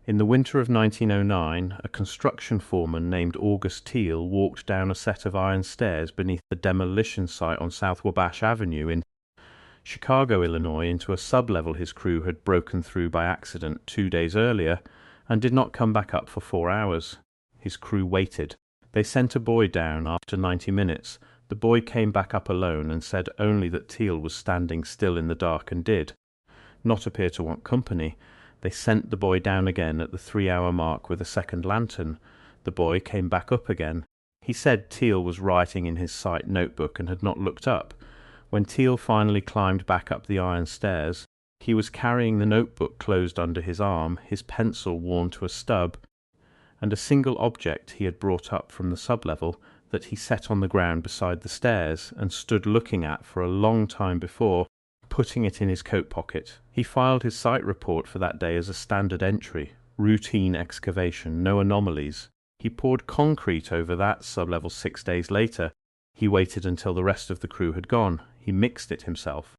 In the winter of 1909, a construction foreman named August Teal walked down a set of iron stairs beneath the demolition site on South Wabash Avenue in Chicago, Illinois, into a sublevel his crew had broken through by accident 2 days earlier and did not come back up for 4 hours. His crew waited. They sent a boy down after 90 minutes. The boy came back up alone and said only that Teal was standing still in the dark and did not appear to want company. They sent the boy down again at the 3-hour mark with a second lantern. The boy came back up again. He said Teal was writing in his sight notebook and had not looked up. When Teal finally climbed back up the iron stairs, he was carrying the notebook closed under his arm, his pencil worn to a stub, and a single object he had brought up from the sublevel that he set on the ground beside the stairs and stood looking at for a long time before putting it in his coat pocket. He filed his site report for that day as a standard entry, routine excavation, no anomalies. He poured concrete over that sublevel 6 days later. He waited until the rest of the crew had gone. He mixed it himself.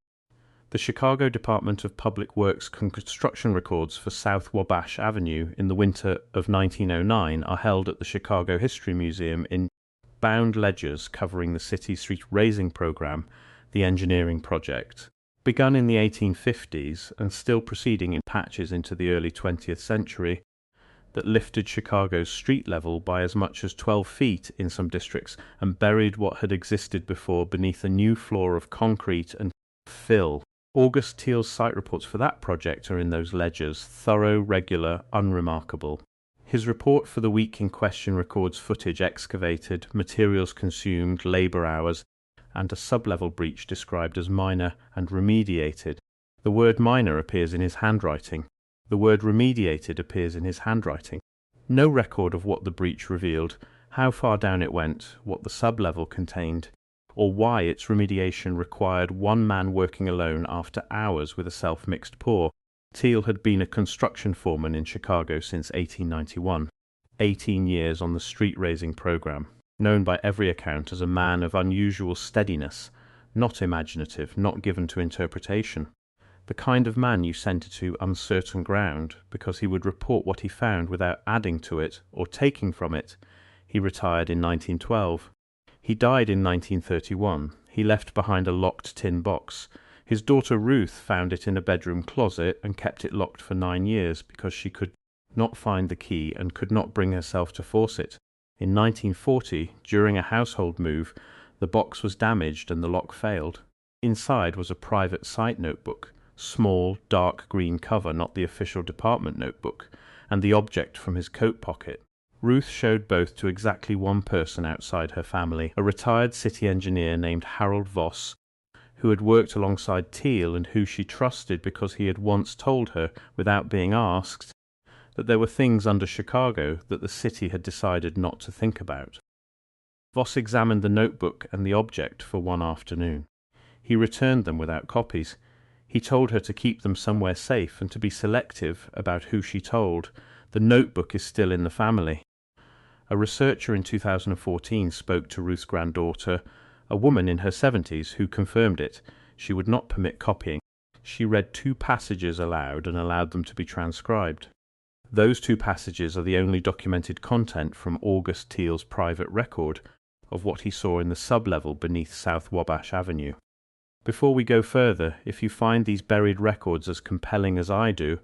The Chicago Department of Public Works construction records for South Wabash Avenue in the winter of 1909 are held at the Chicago History Museum in bound ledgers covering the city's street raising program, the engineering project. Begun in the 1850s and still proceeding in patches into the early 20th century, that lifted Chicago's street level by as much as 12 feet in some districts and buried what had existed before beneath a new floor of concrete and fill. August Teal's site reports for that project are in those ledgers, thorough, regular, unremarkable. His report for the week in question records footage excavated, materials consumed, labour hours, and a sublevel breach described as minor and remediated. The word minor appears in his handwriting. The word remediated appears in his handwriting. No record of what the breach revealed, how far down it went, what the sublevel contained, or why its remediation required one man working alone after hours with a self-mixed pour. Teal had been a construction foreman in Chicago since 1891, 18 years on the street-raising program, known by every account as a man of unusual steadiness, not imaginative, not given to interpretation. The kind of man you sent to uncertain ground, because he would report what he found without adding to it or taking from it. He retired in 1912. He died in 1931. He left behind a locked tin box. His daughter Ruth found it in a bedroom closet and kept it locked for 9 years because she could not find the key and could not bring herself to force it. In 1940, during a household move, the box was damaged and the lock failed. Inside was a private site notebook, small, dark green cover, not the official department notebook, and the object from his coat pocket. Ruth showed both to exactly one person outside her family, a retired city engineer named Harold Voss, who had worked alongside Teal and who she trusted because he had once told her, without being asked, that there were things under Chicago that the city had decided not to think about. Voss examined the notebook and the object for one afternoon. He returned them without copies. He told her to keep them somewhere safe and to be selective about who she told. The notebook is still in the family. A researcher in 2014 spoke to Ruth's granddaughter, a woman in her 70s, who confirmed it. She would not permit copying. She read 2 passages aloud and allowed them to be transcribed. Those 2 passages are the only documented content from August Teal's private record of what he saw in the sublevel beneath South Wabash Avenue. Before we go further, if you find these buried records as compelling as I do,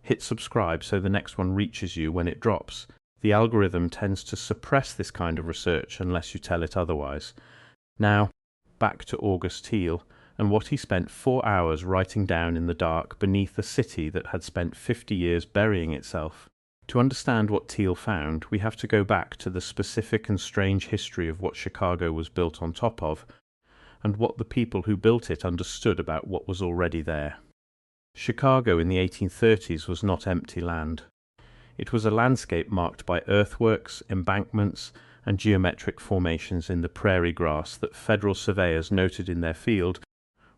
hit subscribe so the next one reaches you when it drops. The algorithm tends to suppress this kind of research unless you tell it otherwise. Now, back to August Teal and what he spent 4 hours writing down in the dark beneath a city that had spent 50 years burying itself. To understand what Teal found, we have to go back to the specific and strange history of what Chicago was built on top of, and what the people who built it understood about what was already there. Chicago in the 1830s was not empty land. It was a landscape marked by earthworks, embankments, and geometric formations in the prairie grass that federal surveyors noted in their field,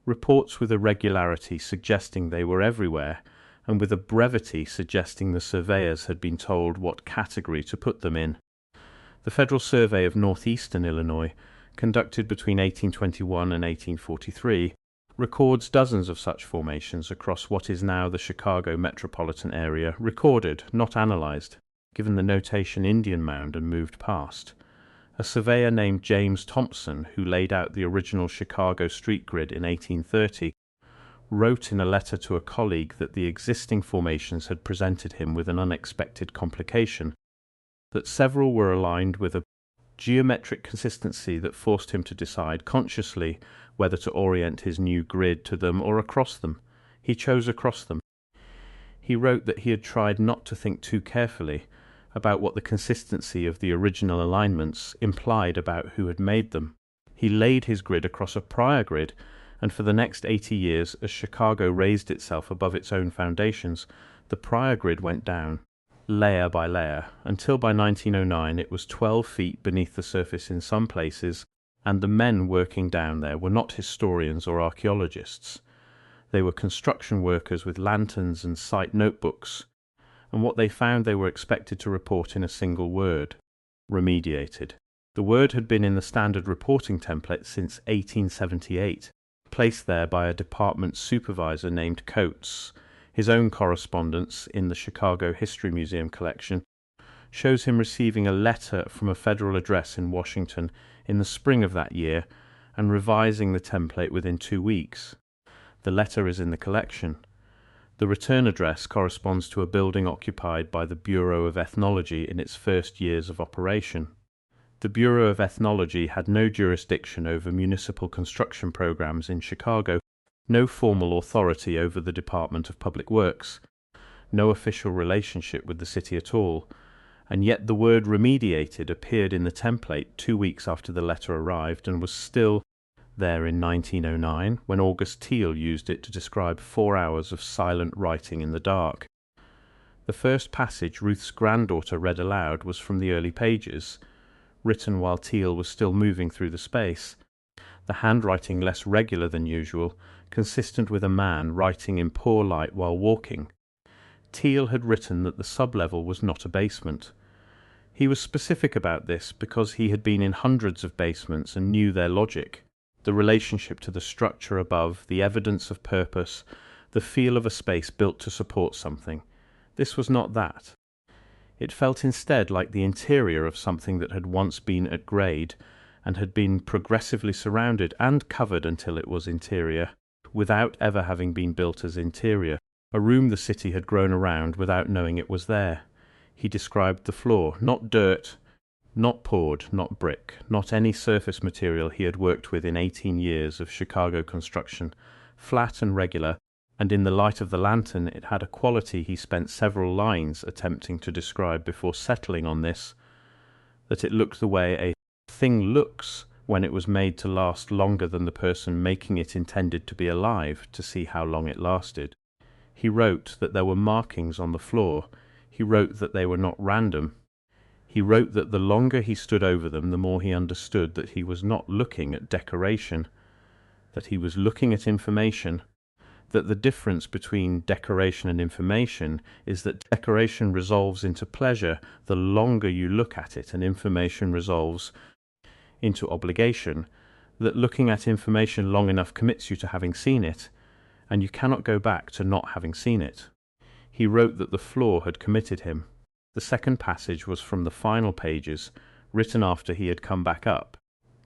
reports with a regularity suggesting they were everywhere, and with a brevity suggesting the surveyors had been told what category to put them in. The Federal Survey of northeastern Illinois, conducted between 1821 and 1843, records dozens of such formations across what is now the Chicago metropolitan area, recorded, not analysed, given the notation Indian Mound and moved past. A surveyor named James Thompson, who laid out the original Chicago street grid in 1830, wrote in a letter to a colleague that the existing formations had presented him with an unexpected complication, that several were aligned with a geometric consistency that forced him to decide consciously whether to orient his new grid to them or across them. He chose across them. He wrote that he had tried not to think too carefully about what the consistency of the original alignments implied about who had made them. He laid his grid across a prior grid, and for the next 80 years, as Chicago raised itself above its own foundations, the prior grid went down, layer by layer, until by 1909 it was 12 feet beneath the surface in some places, and the men working down there were not historians or archaeologists. They were construction workers with lanterns and site notebooks, and what they found they were expected to report in a single word: remediated. The word had been in the standard reporting template since 1878, placed there by a department supervisor named Coates. His own correspondence in the Chicago History Museum collection shows him receiving a letter from a federal address in Washington in the spring of that year and revising the template within 2 weeks. The letter is in the collection. The return address corresponds to a building occupied by the Bureau of Ethnology in its first years of operation. The Bureau of Ethnology had no jurisdiction over municipal construction programs in Chicago, no formal authority over the Department of Public Works, no official relationship with the city at all, and yet the word remediated appeared in the template 2 weeks after the letter arrived and was still there in 1909, when August Teal used it to describe 4 hours of silent writing in the dark. The first passage Ruth's granddaughter read aloud was from the early pages, written while Teal was still moving through the space, the handwriting less regular than usual, consistent with a man writing in poor light while walking. Teal had written that the sublevel was not a basement. He was specific about this because he had been in hundreds of basements and knew their logic, the relationship to the structure above, the evidence of purpose, the feel of a space built to support something. This was not that. It felt instead like the interior of something that had once been at grade and had been progressively surrounded and covered until it was interior, without ever having been built as interior, a room the city had grown around without knowing it was there. He described the floor, not dirt, not poured, not brick, not any surface material he had worked with in 18 years of Chicago construction, flat and regular, and in the light of the lantern it had a quality he spent several lines attempting to describe before settling on this, that it looked the way a thing looks when it was made to last longer than the person making it intended to be alive to see how long it lasted. He wrote that there were markings on the floor. He wrote that they were not random. He wrote that the longer he stood over them, the more he understood that he was not looking at decoration, that he was looking at information, that the difference between decoration and information is that decoration resolves into pleasure the longer you look at it, and information resolves into obligation, that looking at information long enough commits you to having seen it, and you cannot go back to not having seen it. He wrote that the floor had committed him. The second passage was from the final pages, written after he had come back up.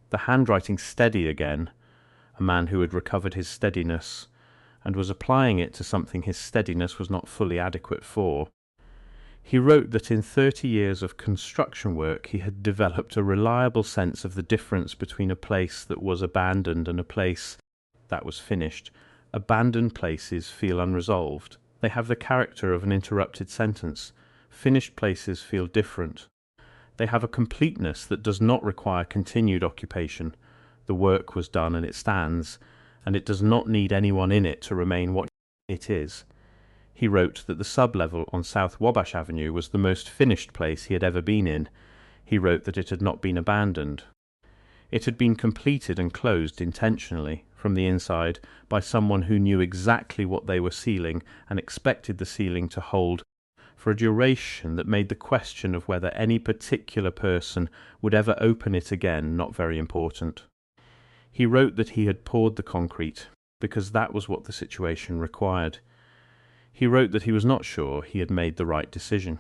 The handwriting steady again, a man who had recovered his steadiness, and was applying it to something his steadiness was not fully adequate for. He wrote that in 30 years of construction work he had developed a reliable sense of the difference between a place that was abandoned and a place that was finished. Abandoned places feel unresolved. They have the character of an interrupted sentence. Finished places feel different. They have a completeness that does not require continued occupation. The work was done and it stands, and it does not need anyone in it to remain what it is. He wrote that the sublevel on South Wabash Avenue was the most finished place he had ever been in. He wrote that it had not been abandoned. It had been completed and closed intentionally, from the inside, by someone who knew exactly what they were sealing and expected the sealing to hold for a duration that made the question of whether any particular person would ever open it again not very important. He wrote that he had poured the concrete. because that was what the situation required. He wrote that he was not sure he had made the right decision.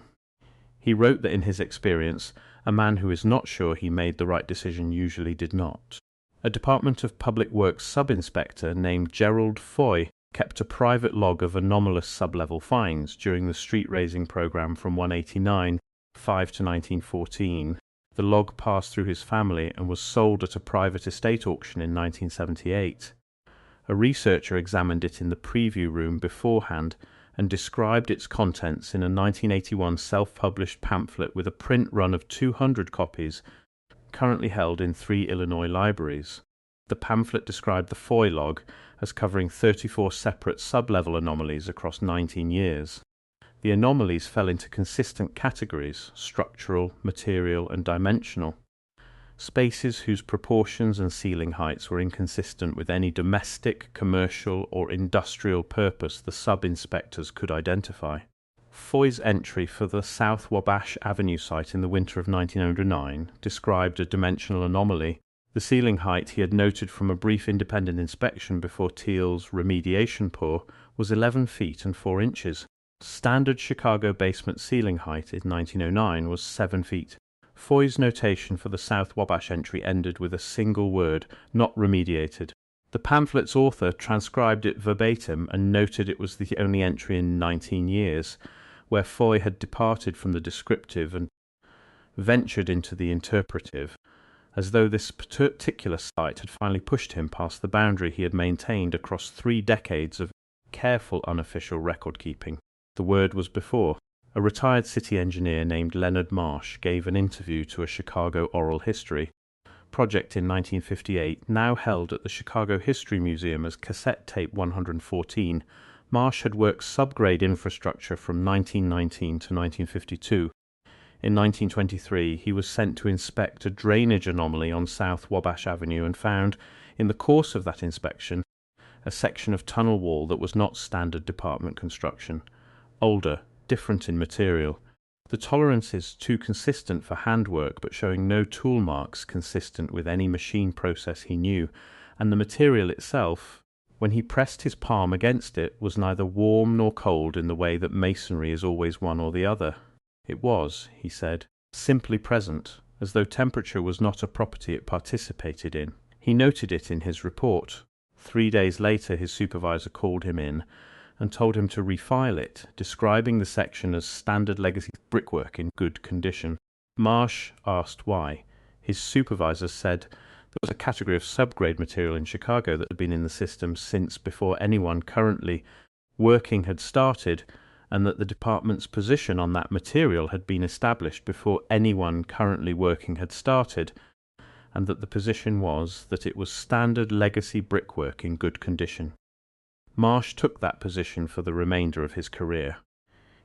He wrote that in his experience, a man who is not sure he made the right decision usually did not. A Department of Public Works sub-inspector named Gerald Foy kept a private log of anomalous sub-level fines during the street-raising program from 189-5 to 1914. The log passed through his family and was sold at a private estate auction in 1978. A researcher examined it in the preview room beforehand and described its contents in a 1981 self-published pamphlet with a print run of 200 copies, currently held in 3 Illinois libraries. The pamphlet described the Foy log as covering 34 separate sub-level anomalies across 19 years. The anomalies fell into consistent categories: structural, material, and dimensional. Spaces whose proportions and ceiling heights were inconsistent with any domestic, commercial, or industrial purpose the sub-inspectors could identify. Foy's entry for the South Wabash Avenue site in the winter of 1909 described a dimensional anomaly. The ceiling height he had noted from a brief independent inspection before Teal's remediation pour was 11 feet and 4 inches. Standard Chicago basement ceiling height in 1909 was 7 feet. Foy's notation for the South Wabash entry ended with a single word: not remediated. The pamphlet's author transcribed it verbatim and noted it was the only entry in 19 years, where Foy had departed from the descriptive and ventured into the interpretive, as though this particular site had finally pushed him past the boundary he had maintained across 3 decades of careful unofficial record-keeping. The word was before. A retired city engineer named Leonard Marsh gave an interview to a Chicago oral history project in 1958, now held at the Chicago History Museum as cassette tape 114. Marsh had worked subgrade infrastructure from 1919 to 1952. In 1923, he was sent to inspect a drainage anomaly on South Wabash Avenue and found, in the course of that inspection, a section of tunnel wall that was not standard department construction, older, different in material. The tolerances too consistent for handwork, but showing no tool marks consistent with any machine process he knew, and the material itself, when he pressed his palm against it, was neither warm nor cold in the way that masonry is always one or the other. It was, he said, simply present, as though temperature was not a property it participated in. He noted it in his report. 3 days later his supervisor called him in and told him to refile it, describing the section as standard legacy brickwork in good condition. Marsh asked why. His supervisor said there was a category of subgrade material in Chicago that had been in the system since before anyone currently working had started, and that the department's position on that material had been established before anyone currently working had started, and that the position was that it was standard legacy brickwork in good condition. Marsh took that position for the remainder of his career.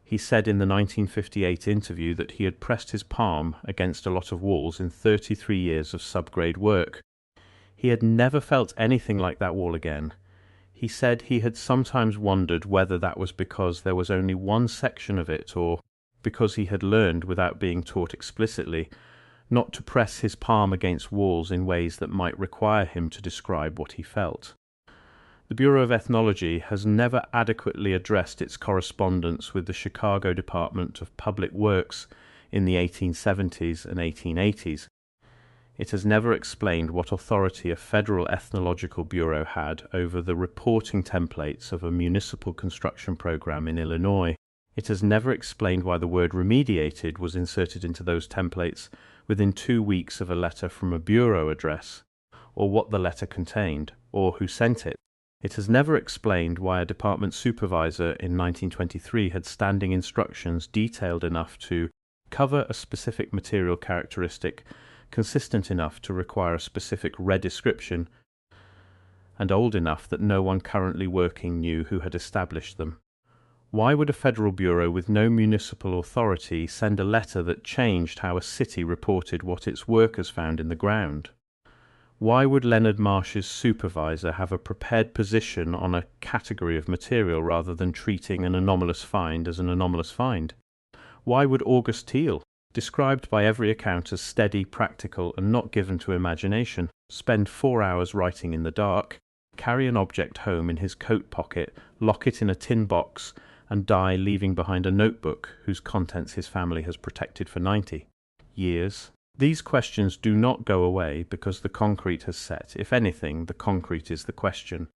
He said in the 1958 interview that he had pressed his palm against a lot of walls in 33 years of subgrade work. He had never felt anything like that wall again. He said he had sometimes wondered whether that was because there was only one section of it, or because he had learned, without being taught explicitly, not to press his palm against walls in ways that might require him to describe what he felt. The Bureau of Ethnology has never adequately addressed its correspondence with the Chicago Department of Public Works in the 1870s and 1880s. It has never explained what authority a federal ethnological bureau had over the reporting templates of a municipal construction program in Illinois. It has never explained why the word remediated was inserted into those templates within 2 weeks of a letter from a bureau address, or what the letter contained, or who sent it. It has never explained why a department supervisor in 1923 had standing instructions detailed enough to cover a specific material characteristic, consistent enough to require a specific redescription, and old enough that no one currently working knew who had established them. Why would a federal bureau with no municipal authority send a letter that changed how a city reported what its workers found in the ground? Why would Leonard Marsh's supervisor have a prepared position on a category of material rather than treating an anomalous find as an anomalous find? Why would August Teal, described by every account as steady, practical, and not given to imagination, spend 4 hours writing in the dark, carry an object home in his coat pocket, lock it in a tin box, and die leaving behind a notebook whose contents his family has protected for 90 years? These questions do not go away because the concrete has set. If anything, the concrete is the question.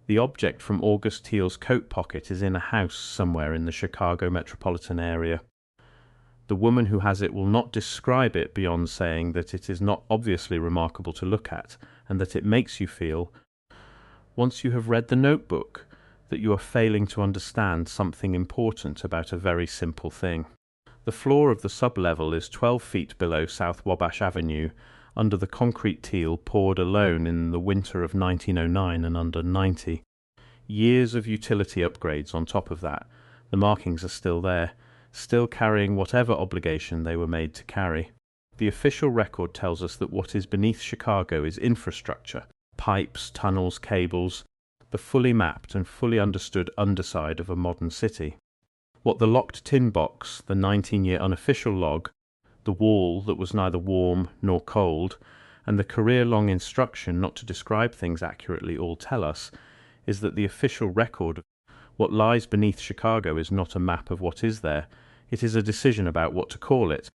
The object from August Teal's coat pocket is in a house somewhere in the Chicago metropolitan area. The woman who has it will not describe it beyond saying that it is not obviously remarkable to look at, and that it makes you feel, once you have read the notebook, that you are failing to understand something important about a very simple thing. The floor of the sublevel is 12 feet below South Wabash Avenue, under the concrete Teal poured alone in the winter of 1909 and under 90. Years of utility upgrades on top of that. The markings are still there, still carrying whatever obligation they were made to carry. The official record tells us that what is beneath Chicago is infrastructure, pipes, tunnels, cables, the fully mapped and fully understood underside of a modern city. What the locked tin box, the 19-year unofficial log, the wall that was neither warm nor cold, and the career-long instruction not to describe things accurately all tell us is that the official record of what lies beneath Chicago is not a map of what is there, it is a decision about what to call it.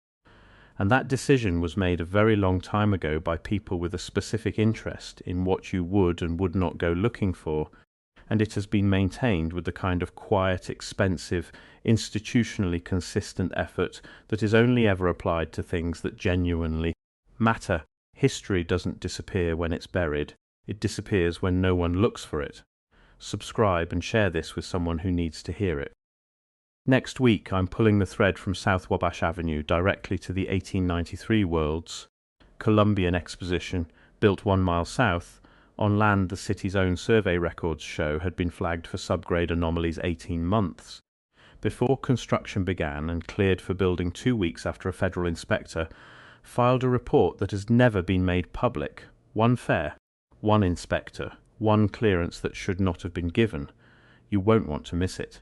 And that decision was made a very long time ago by people with a specific interest in what you would and would not go looking for, and it has been maintained with the kind of quiet, expensive, institutionally consistent effort that is only ever applied to things that genuinely matter. History doesn't disappear when it's buried. It disappears when no one looks for it. Subscribe and share this with someone who needs to hear it. Next week, I'm pulling the thread from South Wabash Avenue directly to the 1893 World's Columbian Exposition, built 1 mile south, on land the city's own survey records show had been flagged for subgrade anomalies 18 months. Before construction began and cleared for building 2 weeks after a federal inspector filed a report that has never been made public. One fare, one inspector, one clearance that should not have been given. You won't want to miss it.